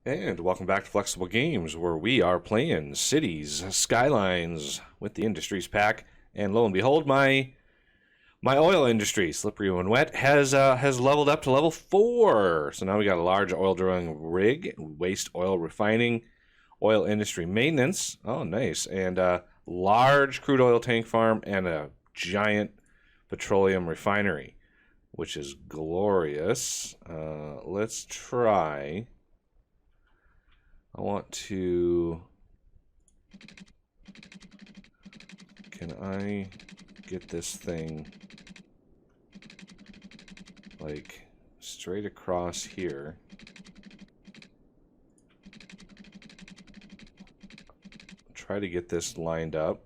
And welcome back to Flexible Games, where we are playing Cities Skylines with the Industries pack. And lo and behold, my oil industry, slippery and wet, has leveled up to level 4. So now we got a large oil drilling rig, waste oil refining, oil industry maintenance. Oh, nice! And a large crude oil tank farm and a giant petroleum refinery, which is glorious. Let's try. I want to... Can I get this thing like straight across here? Try to get this lined up.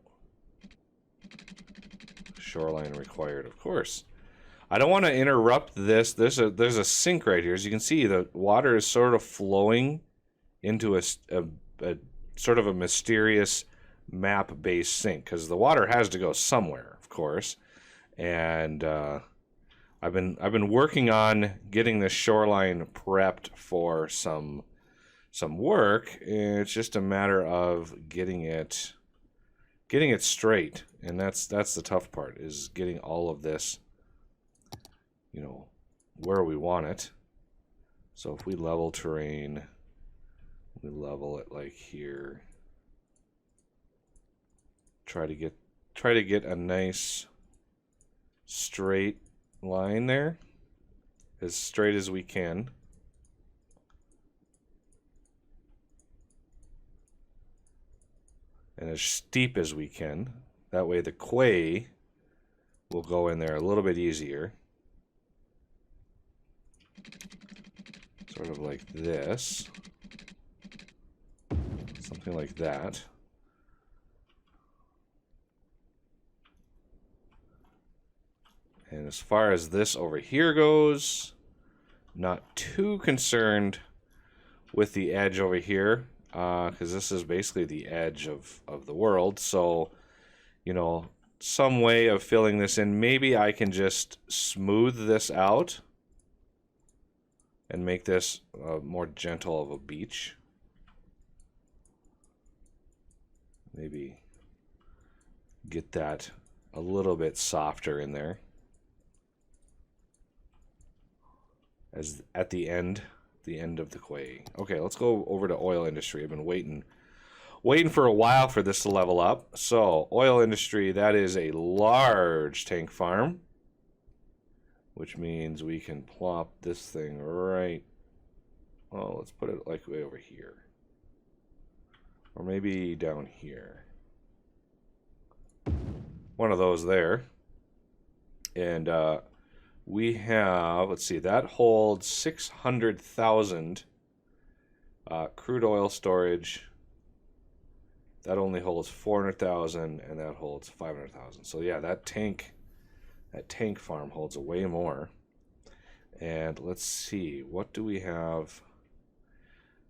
Shoreline required, of course. I don't want to interrupt this. There's a sink right here. As you can see, the water is sort of flowing into a sort of a mysterious map-based sink, because the water has to go somewhere, of course. And I've been working on getting this shoreline prepped for some work. It's just a matter of getting it straight, and that's the tough part, is getting all of this, you know, where we want it. So if we level terrain, we level it like here. Try to get a nice straight line there, as straight as we can. And as steep as we can. That way the quay will go in there a little bit easier. Sort of like this. Something like that. And as far as this over here goes, not too concerned with the edge over here, because this is basically the edge of the world. So, you know, some way of filling this in. Maybe I can just smooth this out and make this more gentle of a beach. Maybe get that a little bit softer in there. As at the end of the quay. Okay, let's go over to oil industry. I've been waiting for a while for this to level up. So, oil industry, that is a large tank farm, which means we can plop this thing right. Oh, let's put it like way over here. Or maybe down here. One of those there. And we have, let's see, that holds 600,000 crude oil storage. That only holds 400,000, and that holds 500,000. So yeah, that tank farm holds a way more. And let's see, what do we have?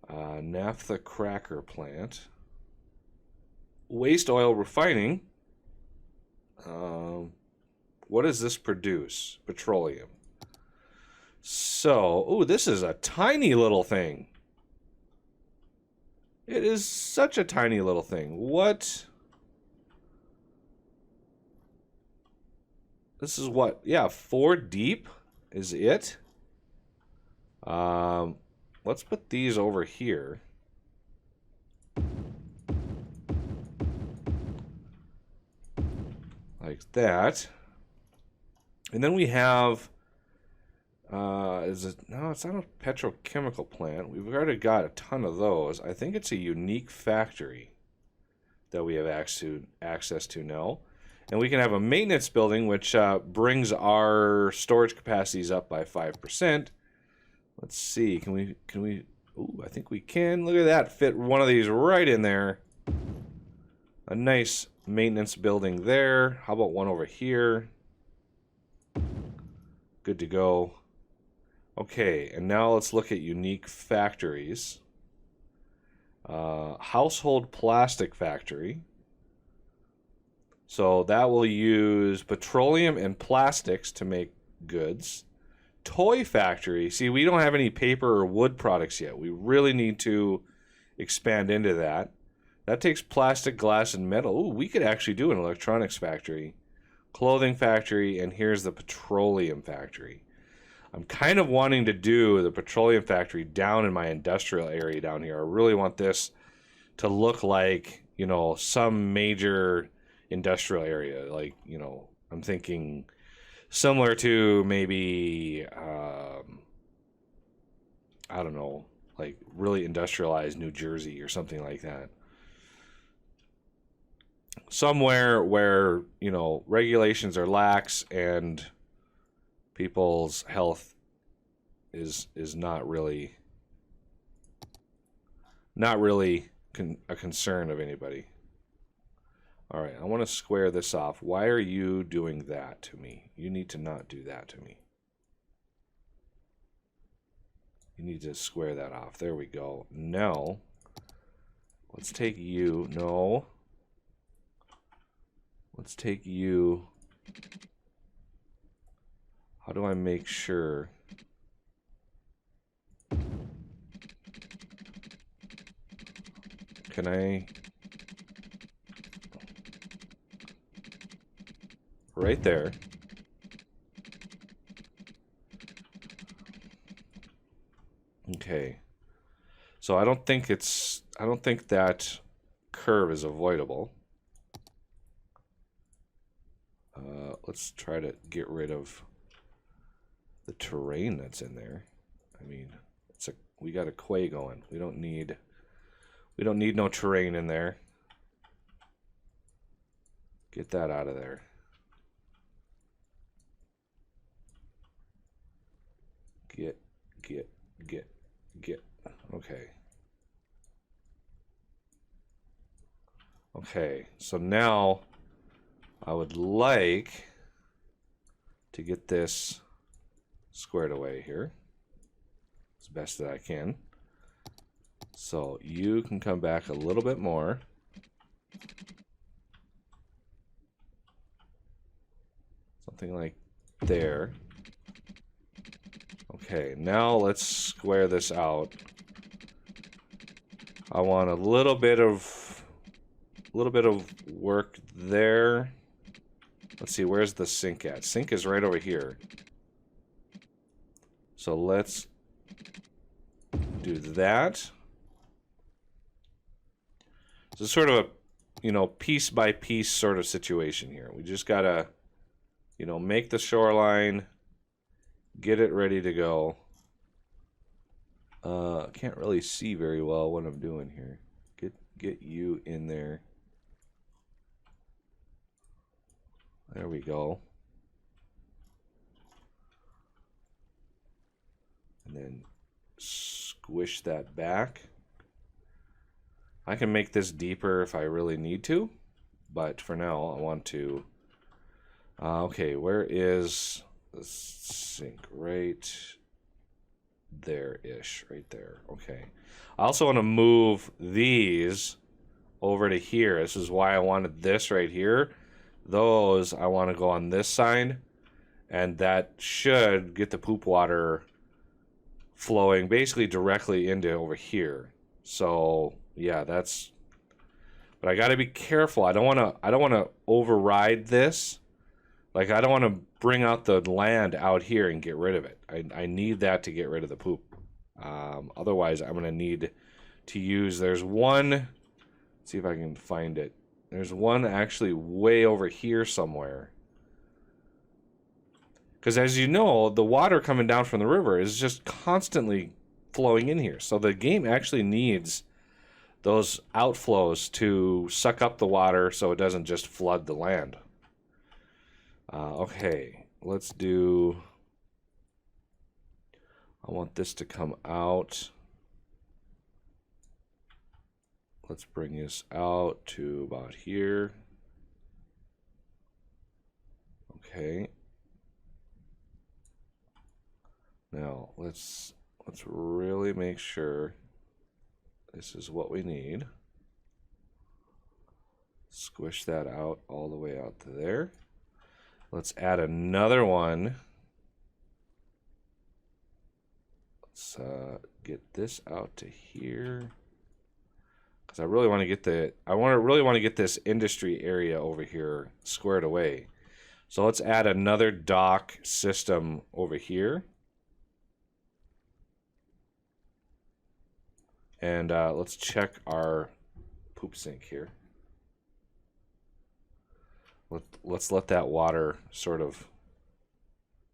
Naphtha cracker plant. Waste oil refining. What does this produce? Petroleum. So, ooh, this is a tiny little thing. It is such a tiny little thing. What? This is what? Yeah, 4 deep is it. Let's put these over here. Like that. And then we have, no, it's not a petrochemical plant. We've already got a ton of those. I think it's a unique factory that we have access to now. And we can have a maintenance building, which brings our storage capacities up by 5%. Let's see, can we, ooh, I think we can. Look at that, fit one of these right in there. A nice maintenance building there. How about one over here? Good to go. Okay, and now let's look at unique factories. Household plastic factory. So that will use petroleum and plastics to make goods. toy factory. See, we don't have any paper or wood products yet. We really need to expand into that. That takes plastic, glass, and metal. Ooh, we could actually do an electronics factory, clothing factory, and here's the petroleum factory. I'm kind of wanting to do the petroleum factory down in my industrial area down here. I really want this to look like, you know, some major industrial area. Like, you know, I'm thinking similar to maybe, I don't know, like really industrialized New Jersey or something like that. Somewhere where, you know, regulations are lax and people's health is not really a concern of anybody. All right, I want to square this off. Why are you doing that to me? You need to not do that to me. You need to square that off. There we go. Now, let's take you. No. Let's take you. How do I make sure? Can I? Right there. Okay. So I don't think that curve is avoidable. Let's try to get rid of the terrain that's in there. I mean, we got a quay going. We don't need no terrain in there. Get that out of there. Get. Okay. Okay, so now I would like to get this squared away here as best that I can. So you can come back a little bit more. Something like there. Okay, now let's square this out. I want a little bit of work there. Let's see, where's the sink at? Sink is right over here. So let's do that. So it's sort of a, you know, piece by piece sort of situation here. We just gotta, you know, make the shoreline, get it ready to go. Can't really see very well what I'm doing here. Get you in there. There we go. And then squish that back. I can make this deeper if I really need to, but for now I want to. Okay, where is the sink? Right there-ish, right there. Okay. I also want to move these over to here. This is why I wanted this right here. Those I want to go on this side, and that should get the poop water flowing basically directly into over here. So yeah, that's. But I got to be careful. I don't want to override this. Like, I don't want to bring out the land out here and get rid of it. I need that to get rid of the poop. Otherwise, I'm going to need to use. There's one. Let's see if I can find it. There's one actually way over here somewhere. Because as you know, the water coming down from the river is just constantly flowing in here. So the game actually needs those outflows to suck up the water so it doesn't just flood the land. Okay, let's do. I want this to come out. Let's bring this out to about here. Okay. Now let's really make sure this is what we need. Squish that out all the way out to there. Let's add another one Let's get this out to here. Because I really want to get really want to get this industry area over here squared away. So let's add another dock system over here. And let's check our poop sink here. Let's let that water sort of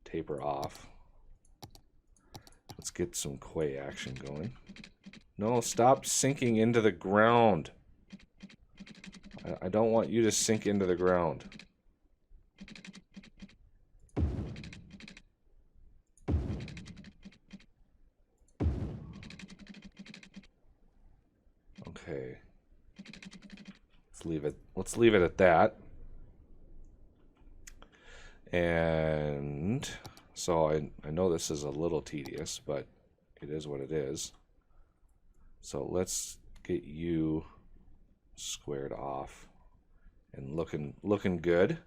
taper off. Let's get some quay action going. No, stop sinking into the ground. I don't want you to sink into the ground. Okay. Let's leave it at that. And so I know this is a little tedious, but it is what it is. So let's get you squared off and looking good.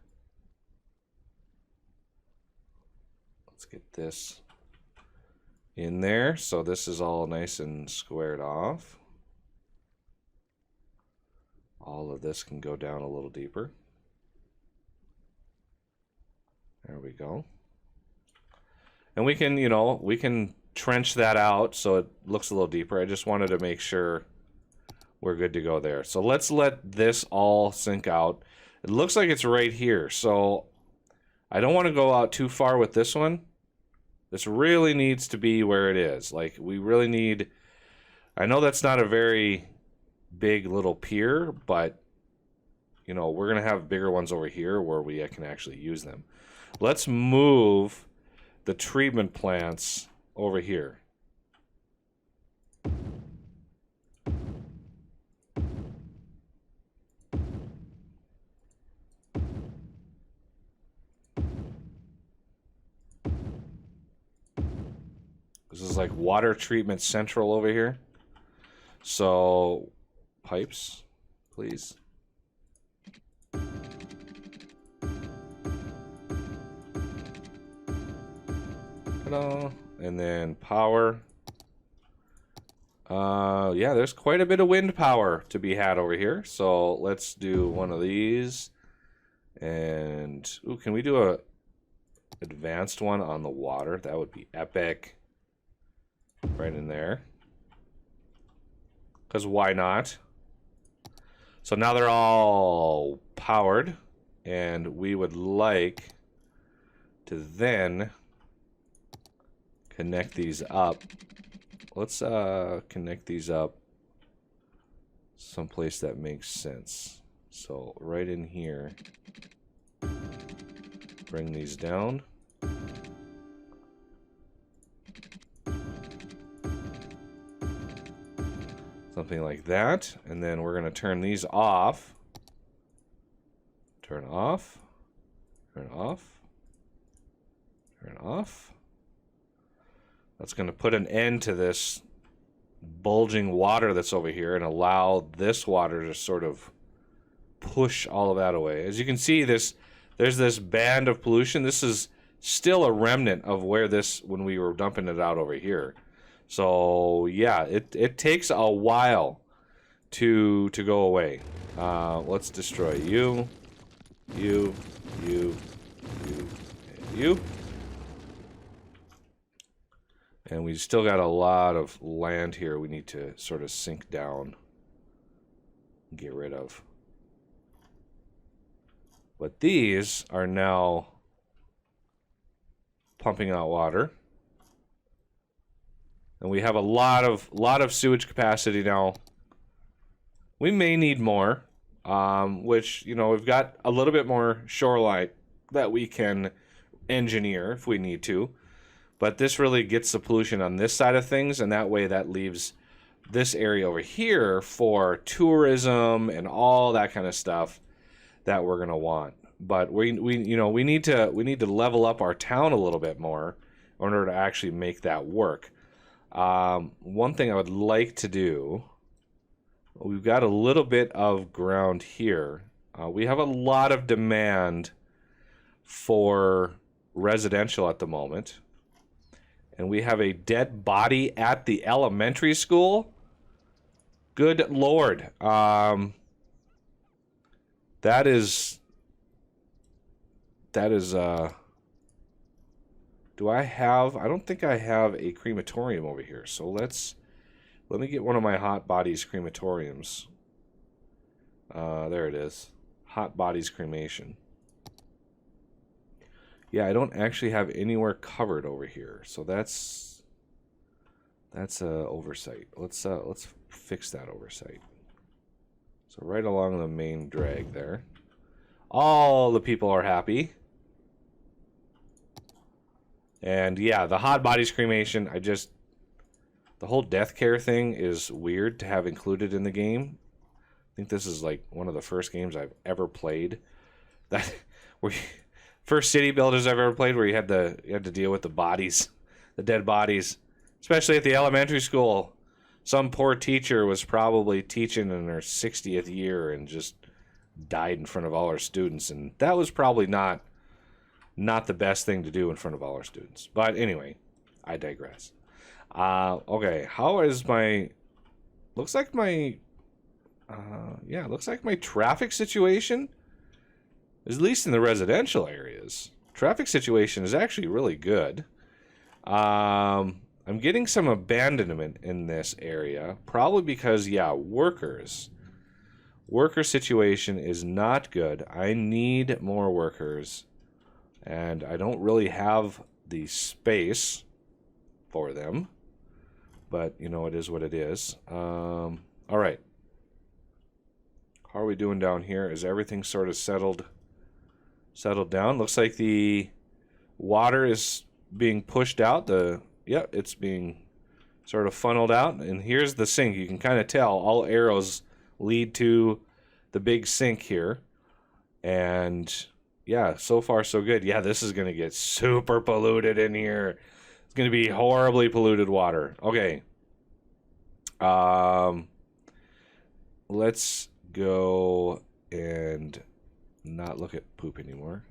Let's get this in there. So this is all nice and squared off. All of this can go down a little deeper. There we go. And we can, you know, we can trench that out so it looks a little deeper. I just wanted to make sure we're good to go there. So let's let this all sink out. It looks like it's right here. So I don't want to go out too far with this one. This really needs to be where it is. Like, we really need... I know that's not a very big little pier, but, you know, we're going to have bigger ones over here where we can actually use them. Let's move the treatment plants over here. This is like water treatment central over here. So, pipes, please. Ta-da. And then power. Yeah, there's quite a bit of wind power to be had over here. So let's do one of these. And, ooh, can we do a advanced one on the water? That would be epic. Right in there. Because why not? So now they're all powered. And we would like to then connect these up. Let's connect these up someplace that makes sense. So right in here. Bring these down. Something like that. And then we're going to turn these off. Turn off. Turn off. Turn off. That's going to put an end to this bulging water that's over here and allow this water to sort of push all of that away. As you can see, there's this band of pollution. This is still a remnant of where this, when we were dumping it out over here. So yeah, it takes a while to go away. Let's destroy you, you, you, you, and you. And we still got a lot of land here we need to sort of sink down and get rid of. But these are now pumping out water. And we have a lot of sewage capacity now. We may need more, which, you know, we've got a little bit more shoreline that we can engineer if we need to. But this really gets the pollution on this side of things, and that way that leaves this area over here for tourism and all that kind of stuff that we're gonna want. But we need to level up our town a little bit more in order to actually make that work. One thing I would like to do, we've got a little bit of ground here. We have a lot of demand for residential at the moment. And we have a dead body at the elementary school. Good Lord. That is, do I don't think I have a crematorium over here. So let me get one of my Hot Bodies crematoriums. There it is. Hot Bodies cremation. Yeah, I don't actually have anywhere covered over here. So that's a oversight. Let's fix that oversight. So right along the main drag there. All the people are happy. And yeah, the Hot Bodies cremation, the whole death care thing is weird to have included in the game. I think this is like one of the first games I've ever played that first city builders I've ever played where you had to deal with the bodies, the dead bodies, especially at the elementary school. Some poor teacher was probably teaching in her 60th year and just died in front of all her students, and that was probably not the best thing to do in front of all our students. But anyway, I digress. Okay, how is my... Looks like my traffic situation, at least in the residential areas, traffic situation is actually really good. I'm getting some abandonment in this area, probably because, yeah, worker situation is not good. I need more workers. And I don't really have the space for them. But, you know, it is what it is. All right. How are we doing down here? Is everything sort of settled down? Looks like the water is being pushed out. It's being sort of funneled out. And here's the sink. You can kind of tell all arrows lead to the big sink here. And... yeah, so far so good. Yeah, this is going to get super polluted in here. It's going to be horribly polluted water. Okay. Let's go and not look at poop anymore.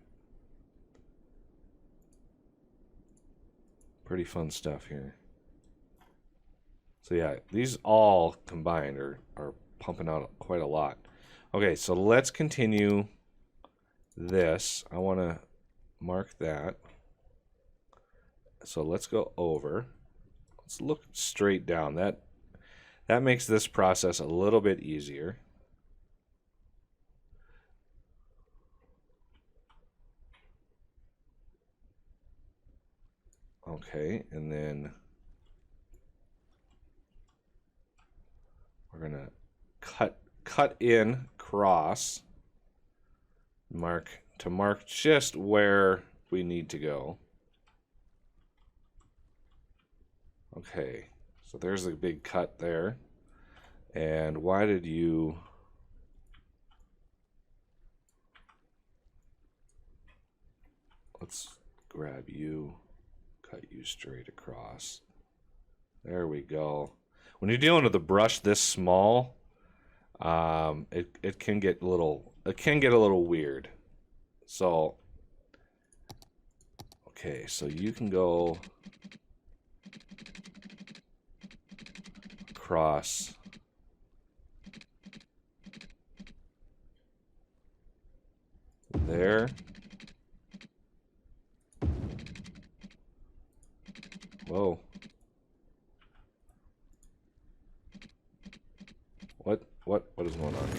Pretty fun stuff here. So yeah, these all combined are pumping out quite a lot. Okay, so let's continue this. I want to mark that. So let's go over. Let's look straight down. That makes this process a little bit easier. Okay, and then we're gonna cut in cross. Mark just where we need to go. Okay, so there's a big cut there. And why did you... let's grab you, cut you straight across. There we go. When you're dealing with a brush this small, it can get a little weird. So okay, so you can go across there. Whoa. What is going on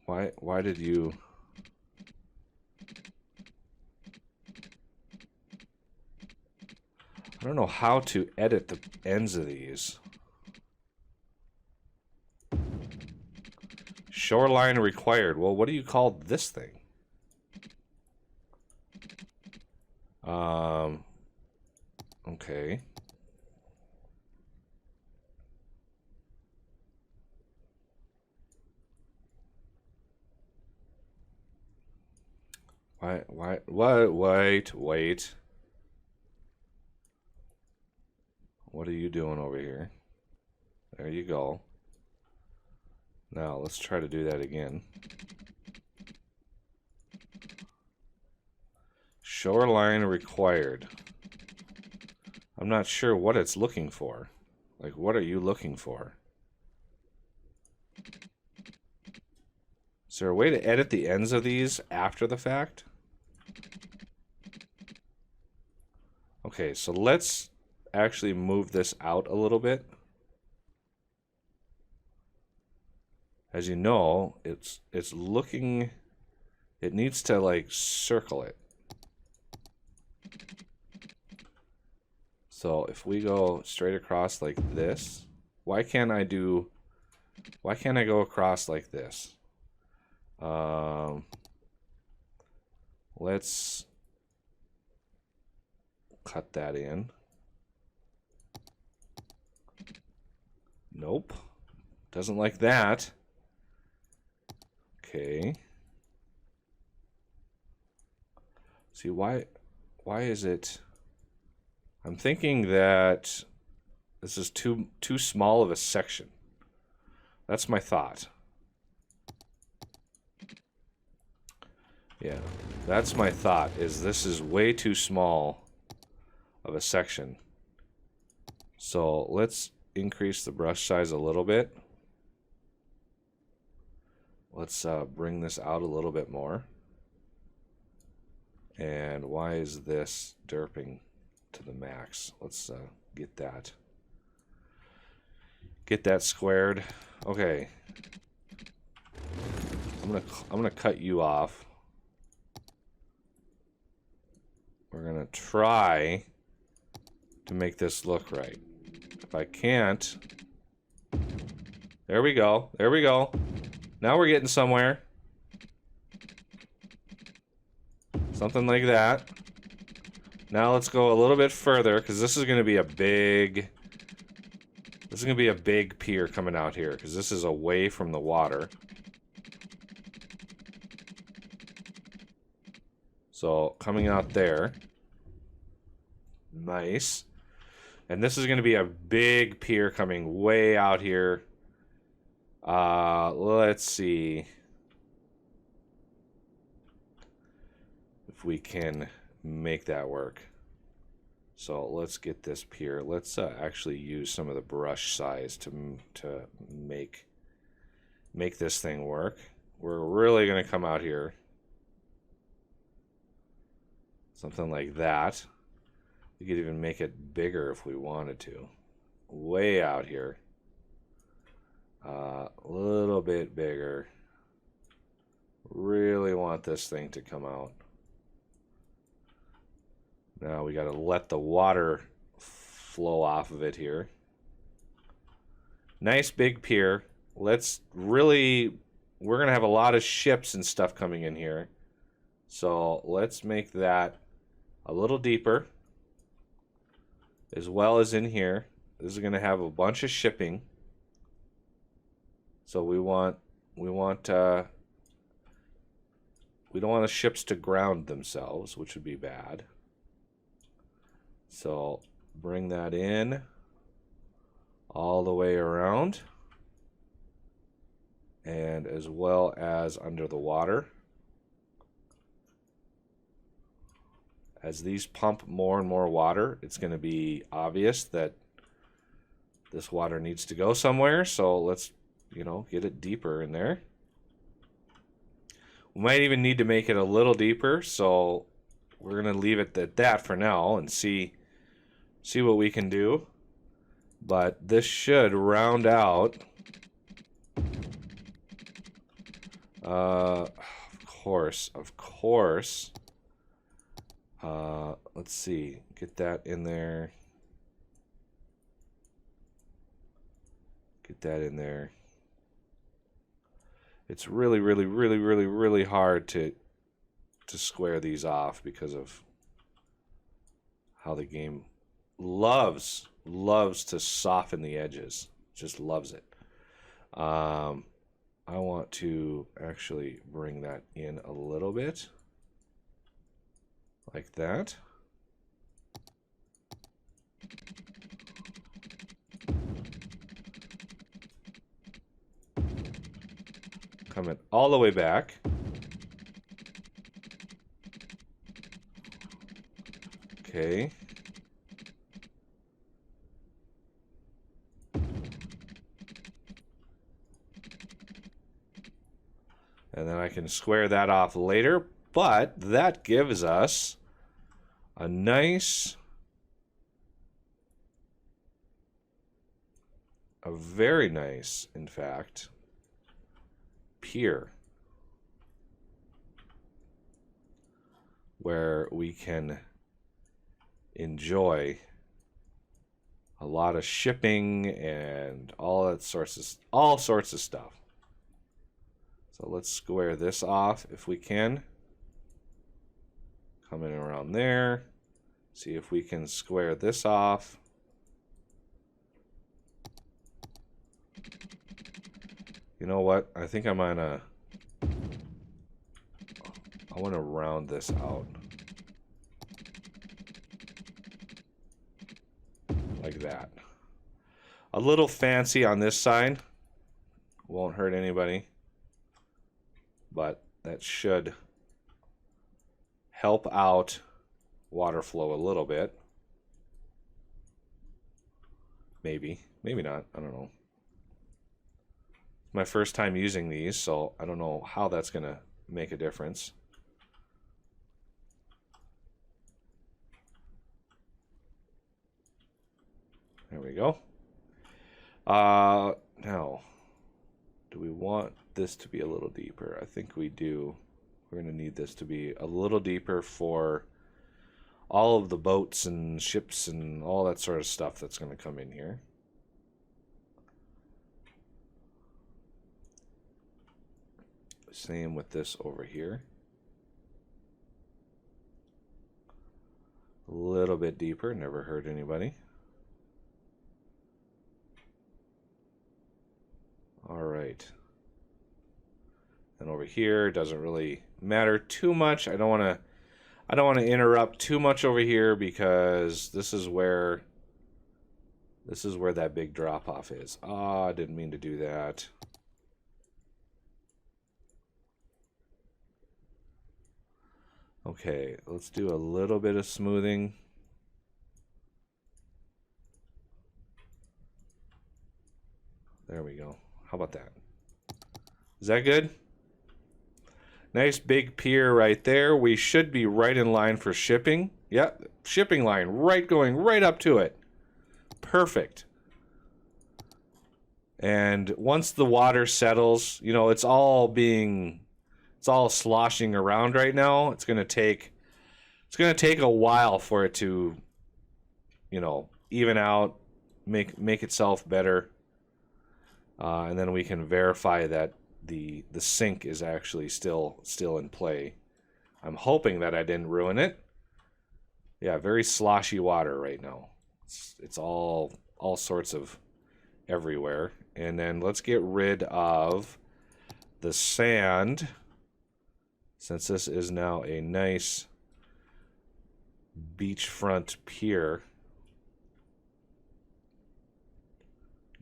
here? Why did you... I don't know how to edit the ends of these. Shoreline required. Well, what do you call this thing? Okay. Wait. What are you doing over here? There you go. Now, let's try to do that again. Shoreline required. I'm not sure what it's looking for. Like, what are you looking for? Is there a way to edit the ends of these after the fact? Okay, so let's actually move this out a little bit. As you know, it's looking, it needs to like circle it. So if we go straight across like this, why can't I go across like this? Let's cut that in. Nope. Doesn't like that. Okay. See, why is it... I'm thinking that this is too small of a section. That's my thought. Yeah, that's my thought, is this is way too small of a section. So let's increase the brush size a little bit. Let's bring this out a little bit more. And why is this derping to the max? Let's get that squared. Okay. I'm gonna cut you off. We're gonna try to make this look right. If I can't, there we go. There we go. Now we're getting somewhere. Something like that. Now let's go a little bit further, because this is going to be a big... This is going to be a big pier coming out here, because this is away from the water. So, coming out there. Nice. And this is going to be a big pier coming way out here. Let's see if we can make that work. So let's get this pier. Let's actually use some of the brush size to make this thing work. We're really going to come out here. Something like that. We could even make it bigger if we wanted to. Way out here. A little bit bigger. Really want this thing to come out. Now we got to let the water flow off of it here. Nice big pier. Let's really... We're going to have a lot of ships and stuff coming in here. So let's make that a little deeper. As well as in here. This is going to have a bunch of shipping. So we don't want the ships to ground themselves, which would be bad. So bring that in all the way around, and as well as under the water. As these pump more and more water, it's going to be obvious that this water needs to go somewhere. So let's, get it deeper in there. We might even need to make it a little deeper, so we're going to leave it at that for now and see what we can do. But this should round out. Of course. Let's see. Get that in there. Get that in there. It's really hard to square these off because of how the game loves to soften the edges. Just loves it. I want to actually bring that in a little bit. Like that. Coming all the way back. Okay. And then I can square that off later, but that gives us a nice, a very nice, in fact, pier where we can enjoy a lot of shipping and all sorts of stuff. So let's square this off if we can. Coming around there. See if we can square this off. You know what? I think I want to round this out. Like that. A little fancy on this side. Won't hurt anybody. But that should help out water flow a little bit. Maybe. Maybe not. I don't know. My first time using these, so I don't know how that's going to make a difference. There we go. Now, do we want this to be a little deeper? I think we do. We're going to need this to be a little deeper for all of the boats and ships and all that sort of stuff that's going to come in here. Same with this over here. A little bit deeper, never hurt anybody. All right. And over here doesn't really matter too much. I don't want to interrupt too much over here because this is where that big drop off is. Ah, I didn't mean to do that. Okay, let's do a little bit of smoothing. There we go. How about that? Is that good? Nice big pier right there. We should be right in line for shipping. Yep, shipping line going right up to it. Perfect. And once the water settles, you know, it's all sloshing around right now. It's gonna take a while for it to, you know, even out, make itself better, and then we can verify that the sink is actually still in play. I'm hoping that I didn't ruin it. Yeah, very sloshy water right now. It's all sorts of everywhere. And then let's get rid of the sand, since this is now a nice beachfront pier.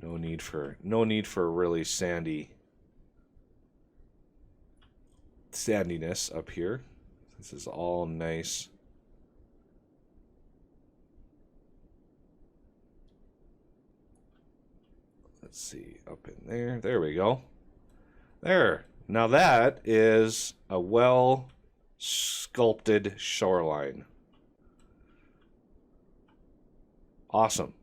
No need for really sandiness up here. This is all nice. Let's see, up in there. There we go. There. Now that is a well sculpted shoreline. Awesome.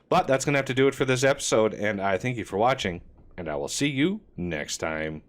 But that's going to have to do it for this episode, and I thank you for watching, and I will see you next time.